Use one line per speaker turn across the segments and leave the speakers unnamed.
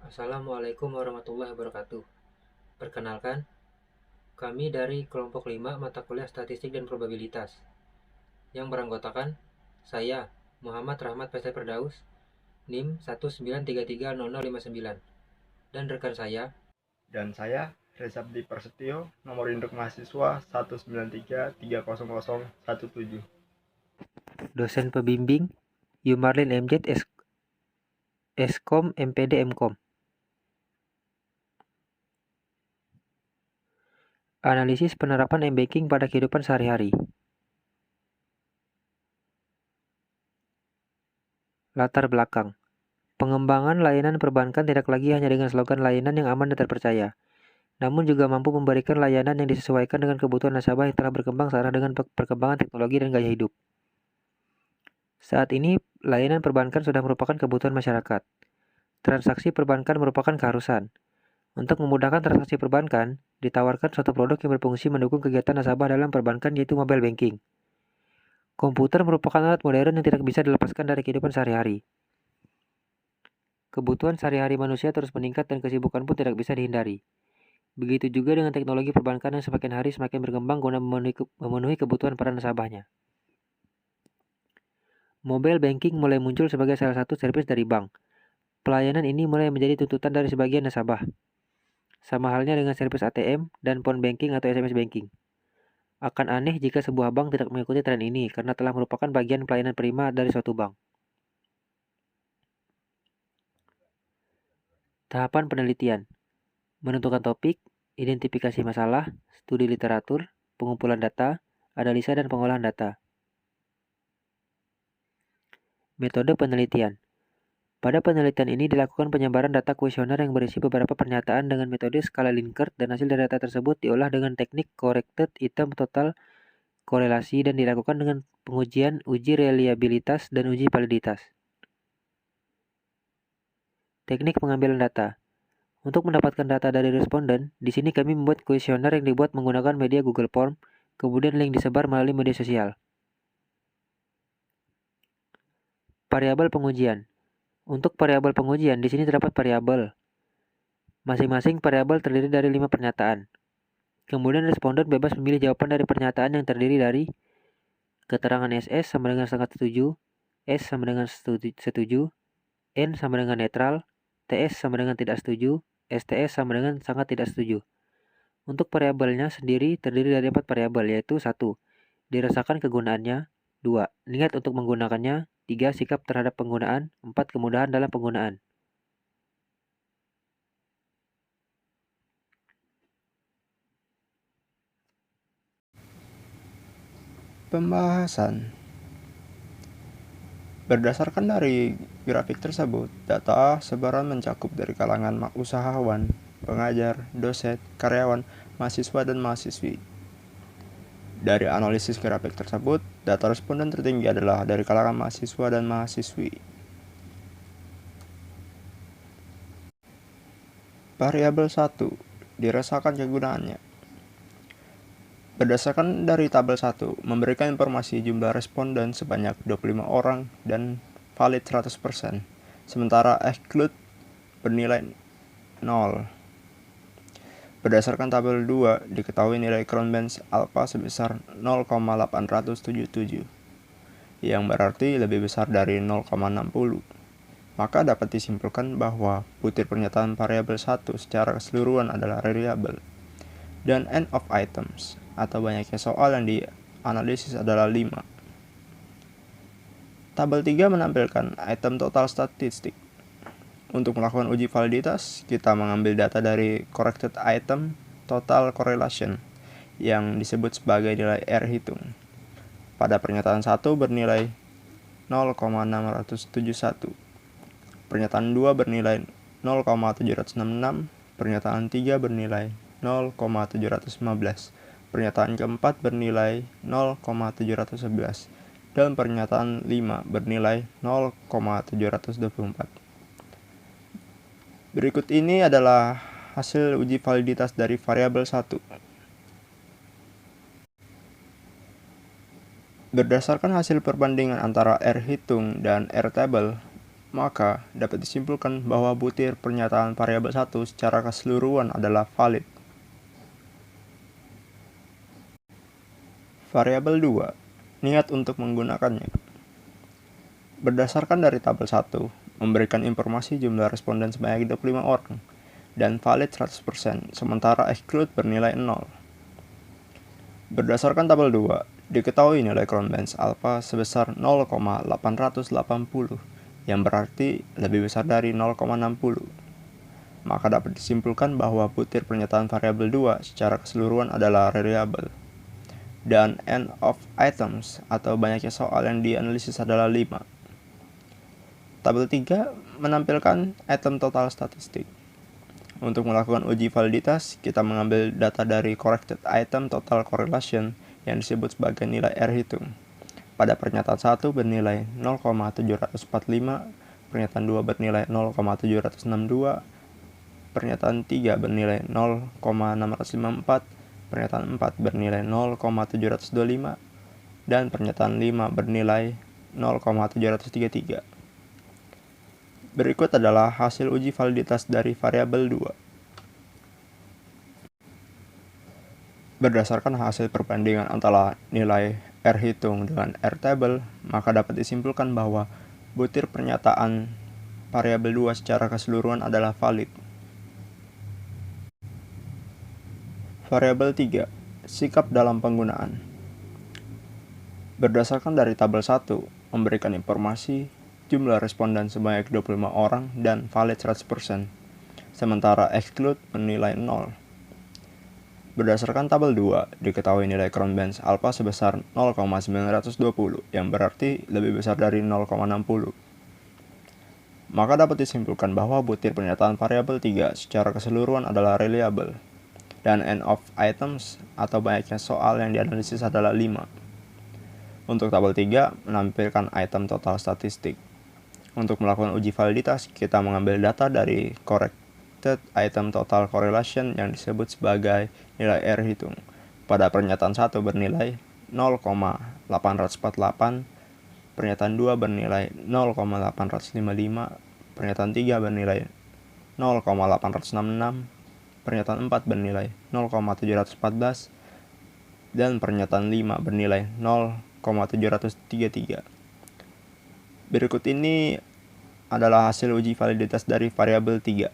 Assalamualaikum warahmatullahi wabarakatuh. Perkenalkan, kami dari kelompok 5 mata kuliah Statistik dan Probabilitas yang beranggotakan saya, Muhammad Rahmat Faisal Firdaus, NIM 193300059, dan rekan saya.
Dan saya, Reza Budi Prasetyo, nomor induk mahasiswa 193300017.
Dosen pembimbing Yumarlin MZ Eskom MPD Mkom. Analisis penerapan M-Banking pada kehidupan sehari-hari. Latar belakang. Pengembangan layanan perbankan tidak lagi hanya dengan slogan layanan yang aman dan terpercaya, namun juga mampu memberikan layanan yang disesuaikan dengan kebutuhan nasabah yang telah berkembang searah dengan perkembangan teknologi dan gaya hidup. Saat ini, layanan perbankan sudah merupakan kebutuhan masyarakat. Transaksi perbankan merupakan keharusan. Untuk memudahkan transaksi perbankan, ditawarkan suatu produk yang berfungsi mendukung kegiatan nasabah dalam perbankan, yaitu mobile banking. Komputer merupakan alat modern yang tidak bisa dilepaskan dari kehidupan sehari-hari. Kebutuhan sehari-hari manusia terus meningkat dan kesibukan pun tidak bisa dihindari. Begitu juga dengan teknologi perbankan yang semakin hari semakin berkembang guna memenuhi kebutuhan para nasabahnya. Mobile banking mulai muncul sebagai salah satu servis dari bank. Pelayanan ini mulai menjadi tuntutan dari sebagian nasabah. Sama halnya dengan servis ATM dan phone banking atau SMS banking. Akan aneh jika sebuah bank tidak mengikuti tren ini karena telah merupakan bagian pelayanan prima dari suatu bank. Tahapan penelitian. Menentukan topik, identifikasi masalah, studi literatur, pengumpulan data, analisa dan pengolahan data. Metode penelitian. Pada penelitian ini dilakukan penyebaran data kuesioner yang berisi beberapa pernyataan dengan metode skala Likert dan hasil dari data tersebut diolah dengan teknik corrected item total korelasi dan dilakukan dengan pengujian uji reliabilitas dan uji validitas. Teknik pengambilan data. Untuk mendapatkan data dari responden, di sini kami membuat kuesioner yang dibuat menggunakan media Google Form, kemudian link disebar melalui media sosial. Variabel pengujian. Untuk variabel pengujian, di sini terdapat variabel. Masing-masing variabel terdiri dari 5 pernyataan. Kemudian responden bebas memilih jawaban dari pernyataan yang terdiri dari keterangan SS sama dengan sangat setuju, S sama dengan setuju, N sama dengan netral, TS sama dengan tidak setuju, STS sama dengan sangat tidak setuju. Untuk variabelnya sendiri terdiri dari 4 variabel, yaitu 1. Dirasakan kegunaannya, 2. Niat untuk menggunakannya, 3. Sikap terhadap penggunaan, 4. Kemudahan dalam penggunaan.
Pembahasan. Berdasarkan dari grafik tersebut, data sebaran mencakup dari kalangan usahawan, pengajar, dosen, karyawan, mahasiswa, dan mahasiswi. Dari analisis grafik tersebut, data responden tertinggi adalah dari kalangan mahasiswa dan mahasiswi. Variabel 1. Dirasakan kegunaannya. Berdasarkan dari tabel 1, memberikan informasi jumlah responden sebanyak 25 orang dan valid 100%, sementara exclude bernilai 0. Berdasarkan tabel 2, diketahui nilai Crown Bench alpha sebesar 0,877, yang berarti lebih besar dari 0,60. Maka dapat disimpulkan bahwa butir pernyataan variabel 1 secara keseluruhan adalah reliable. Dan end of items atau banyaknya soal yang dianalisis adalah 5. Tabel 3 menampilkan item total statistik. Untuk melakukan uji validitas, kita mengambil data dari corrected item total correlation yang disebut sebagai nilai R hitung. Pada pernyataan 1 bernilai 0,671. Pernyataan 2 bernilai 0,766, pernyataan 3 bernilai 0,715, pernyataan keempat bernilai 0,711, dan pernyataan 5 bernilai 0,724. Berikut ini adalah hasil uji validitas dari variabel 1. Berdasarkan hasil perbandingan antara R hitung dan R table, maka dapat disimpulkan bahwa butir pernyataan variabel 1 secara keseluruhan adalah valid. Variabel 2, niat untuk menggunakannya. Berdasarkan dari tabel 1, memberikan informasi jumlah responden sebanyak 25 orang dan valid 100%, sementara exclude bernilai 0. Berdasarkan tabel 2, diketahui nilai Cronbach's alpha sebesar 0,880, yang berarti lebih besar dari 0,60. Maka dapat disimpulkan bahwa butir pernyataan variabel 2 secara keseluruhan adalah reliable. Dan n of items atau banyaknya soal yang dianalisis adalah 5. Tabel 3 menampilkan item total statistik. Untuk melakukan uji validitas, kita mengambil data dari corrected item total correlation yang disebut sebagai nilai R hitung. Pada pernyataan 1 bernilai 0,745, pernyataan 2 bernilai 0,762, pernyataan 3 bernilai 0,654, pernyataan 4 bernilai 0,725, dan pernyataan 5 bernilai 0,733. Berikut adalah hasil uji validitas dari variabel 2. Berdasarkan hasil perbandingan antara nilai R hitung dengan R table, maka dapat disimpulkan bahwa butir pernyataan variabel 2 secara keseluruhan adalah valid. Variabel 3, sikap dalam penggunaan. Berdasarkan dari tabel 1, memberikan informasi jumlah responden sebanyak 25 orang dan valid 100%, sementara exclude bernilai 0. Berdasarkan tabel 2, diketahui nilai Cronbach's alpha sebesar 0,920, yang berarti lebih besar dari 0,60. Maka dapat disimpulkan bahwa butir pernyataan variabel 3 secara keseluruhan adalah reliable, dan n of items atau banyaknya soal yang dianalisis adalah 5. Untuk tabel 3 menampilkan item total statistik. Untuk melakukan uji validitas, kita mengambil data dari corrected item total correlation yang disebut sebagai nilai R hitung. Pada pernyataan 1 bernilai 0,848, pernyataan 2 bernilai 0,855, pernyataan 3 bernilai 0,866, pernyataan 4 bernilai 0,714, dan pernyataan 5 bernilai 0,733. Berikut ini adalah hasil uji validitas dari variabel 3.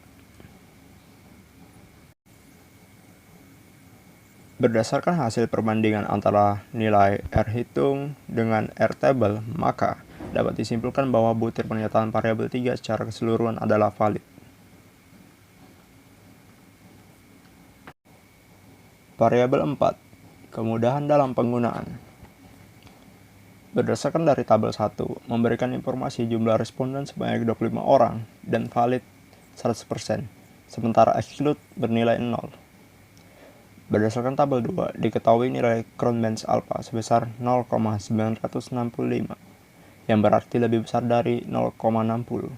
Berdasarkan hasil perbandingan antara nilai R hitung dengan R table, maka dapat disimpulkan bahwa butir pernyataan variabel 3 secara keseluruhan adalah valid. Variabel 4, kemudahan dalam penggunaan. Berdasarkan dari tabel 1, memberikan informasi jumlah responden sebanyak 25 orang dan valid 100%, sementara exclude bernilai 0. Berdasarkan tabel 2, diketahui nilai Cronbach's alpha sebesar 0,965, yang berarti lebih besar dari 0,60.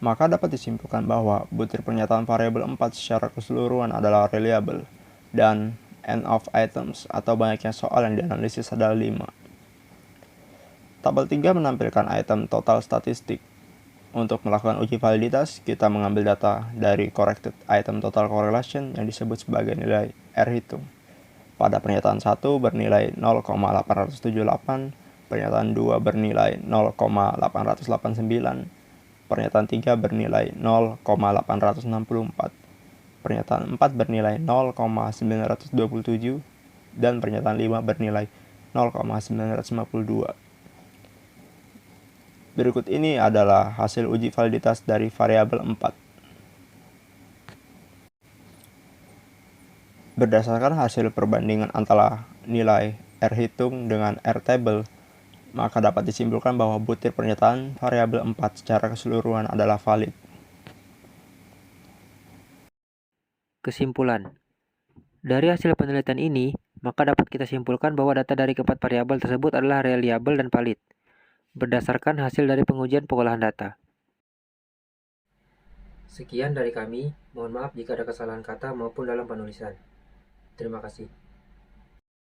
Maka dapat disimpulkan bahwa butir pernyataan variabel 4 secara keseluruhan adalah reliable, dan n of items atau banyaknya soal yang dianalisis adalah 5. Tabel 3 menampilkan item total statistik. Untuk melakukan uji validitas, kita mengambil data dari corrected item total correlation yang disebut sebagai nilai R hitung. Pada pernyataan 1 bernilai 0,878, pernyataan 2 bernilai 0,889, pernyataan 3 bernilai 0,864, pernyataan 4 bernilai 0,927, dan pernyataan 5 bernilai 0,952. Berikut ini adalah hasil uji validitas dari variabel 4. Berdasarkan hasil perbandingan antara nilai R hitung dengan R table, maka dapat disimpulkan bahwa butir pernyataan variabel 4 secara keseluruhan adalah valid.
Kesimpulan. Dari hasil penelitian ini, maka dapat kita simpulkan bahwa data dari keempat variabel tersebut adalah reliable dan valid, berdasarkan hasil dari pengujian pengolahan data. Sekian dari kami, mohon maaf jika ada kesalahan kata maupun dalam penulisan. Terima kasih.